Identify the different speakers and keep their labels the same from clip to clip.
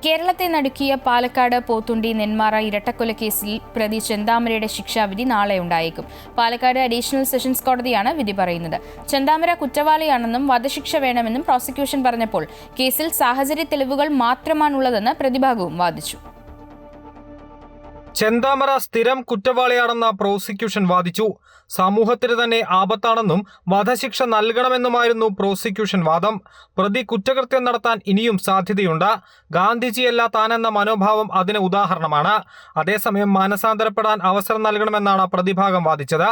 Speaker 1: കേരളത്തെ നടുക്കിയ പാലക്കാട് പോത്തുണ്ടി നെന്മാറ ഇരട്ടക്കൊലക്കേസിൽ പ്രതി ചെന്താമരയുടെ ശിക്ഷാവിധി നാളെ ഉണ്ടായേക്കും. പാലക്കാട് അഡീഷണൽ സെഷൻസ് കോടതിയാണ് വിധി പറയുന്നത്. ചെന്താമര കുറ്റവാളിയാണെന്നും വധശിക്ഷ വേണമെന്നും പ്രോസിക്യൂഷൻ പറഞ്ഞപ്പോൾ കേസിൽ സാഹചര്യ തെളിവുകൾ മാത്രമാണുള്ളതെന്ന് പ്രതിഭാഗവും വാദിച്ചു.
Speaker 2: ചെന്താമര സ്ഥിരം കുറ്റവാളിയാണെന്ന് പ്രോസിക്യൂഷൻ വാദിച്ചു. സമൂഹത്തിന് തന്നെ ആപത്താണെന്നും വധശിക്ഷ നൽകണമെന്നുമായിരുന്നു പ്രോസിക്യൂഷൻ വാദം. പ്രതി കുറ്റകൃത്യം നടത്താൻ ഇനിയും സാധ്യതയുണ്ട്. ഗാന്ധിജിയല്ല താനെന്ന മനോഭാവം അതിന് ഉദാഹരണമാണ്. അതേസമയം മാനസാന്തരപ്പെടാൻ അവസരം നൽകണമെന്നാണ് പ്രതിഭാഗം വാദിച്ചത്.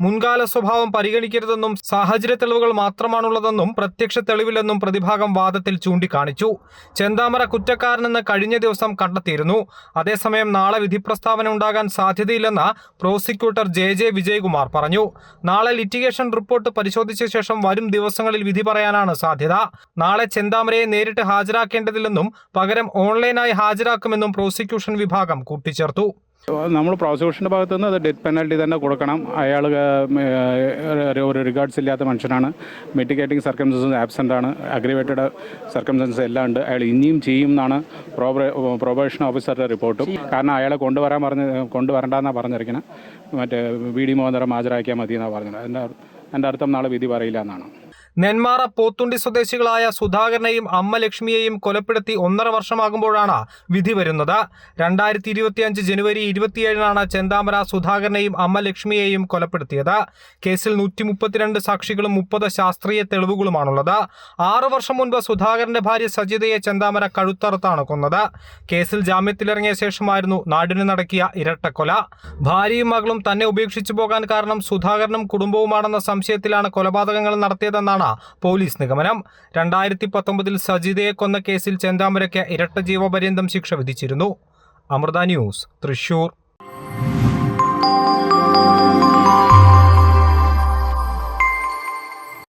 Speaker 2: മുൻകാല സ്വഭാവം പരിഗണിക്കരുതെന്നും സാഹചര്യ തെളിവുകൾ മാത്രമാണുള്ളതെന്നും പ്രത്യക്ഷ തെളിവില്ലെന്നും പ്രതിഭാഗം വാദത്തിൽ ചൂണ്ടിക്കാണിച്ചു. ചെന്താമര കുറ്റക്കാരനെന്ന് കഴിഞ്ഞ ദിവസം കണ്ടെത്തിയിരുന്നു. അതേസമയം നാളെ വിധി പ്രസ്താവന ഉണ്ടാകാൻ സാധ്യതയില്ലെന്ന് പ്രോസിക്യൂട്ടർ ജെ വിജയകുമാർ പറഞ്ഞു. നാളെ ലിറ്റിഗേഷൻ റിപ്പോർട്ട് പരിശോധിച്ച ശേഷം വരും ദിവസങ്ങളിൽ വിധി പറയാനാണ് സാധ്യത. നാളെ ചെന്താമരയെ നേരിട്ട് ഹാജരാക്കേണ്ടതില്ലെന്നും പകരം ഓൺലൈനായി ഹാജരാക്കുമെന്നും പ്രോസിക്യൂഷൻ വിഭാഗം കൂട്ടിച്ചേർത്തു.
Speaker 3: നമ്മൾ പ്രോസിക്യൂഷൻ്റെ ഭാഗത്തു നിന്ന് അത് ഡെത്ത് പെനൽറ്റി തന്നെ കൊടുക്കണം. അയാൾ ഒരു റിഗാർഡ്സ് ഇല്ലാത്ത മനുഷ്യനാണ്. മിറ്റിഗേറ്റിംഗ് സർക്കംസ്റ്റൻസസ് ആബ്സെൻ്റ് ആണ്. അഗ്രിവേറ്റഡ് സർക്കംസ്റ്റൻസസ് എല്ലാം ഉണ്ട്. അയാൾ ഇനിയും ചെയ്യും എന്നാണ് പ്രൊബേഷൻ ഓഫീസറുടെ റിപ്പോർട്ടും. കാരണം അയാളെ കൊണ്ടുവരണ്ടെന്നാണ് പറഞ്ഞിരിക്കുന്നത്. മറ്റേ VD മോഹനരം ഹാജരാക്കിയാൽ മതി എന്നാണ് പറഞ്ഞത്. എൻ്റെ അർത്ഥം നാളെ വിധി പറയില്ല എന്നാണ്.
Speaker 2: നെന്മാറ പോത്തുണ്ടി സ്വദേശികളായ സുധാകരനെയും അമ്മ ലക്ഷ്മിയെയും കൊലപ്പെടുത്തി 1.5 വർഷമാകുമ്പോഴാണ് വിധി വരുന്നത്. 2025 ജനുവരി 27 ചെന്താമര സുധാകരനെയും അമ്മ ലക്ഷ്മിയെയും കൊലപ്പെടുത്തിയത്. കേസിൽ 132 സാക്ഷികളും 30 ശാസ്ത്രീയ തെളിവുകളുമാണുള്ളത്. 6 വർഷം മുൻപ് സുധാകരന്റെ ഭാര്യ സജിതയെ ചെന്താമര കഴുത്തറുത്താണ് കൊന്നത്. കേസിൽ ജാമ്യത്തിലിറങ്ങിയ ശേഷമായിരുന്നു നാടിന് നടക്കിയ ഇരട്ടക്കൊല. ഭാര്യയും മകളും തന്നെ ഉപേക്ഷിച്ചു പോകാൻ കാരണം സുധാകരനും കുടുംബവുമാണെന്ന സംശയത്തിലാണ് കൊലപാതകങ്ങൾ നടത്തിയതെന്നാണ് പോലീസ് നിഗമനം. 2019 സജിതയെ കൊന്ന കേസിൽ ചെന്താമരയ്ക്ക് ഇരട്ട ജീവപര്യന്തം ശിക്ഷ വിധിച്ചിരുന്നു. അമൃത ന്യൂസ്, തൃശൂർ.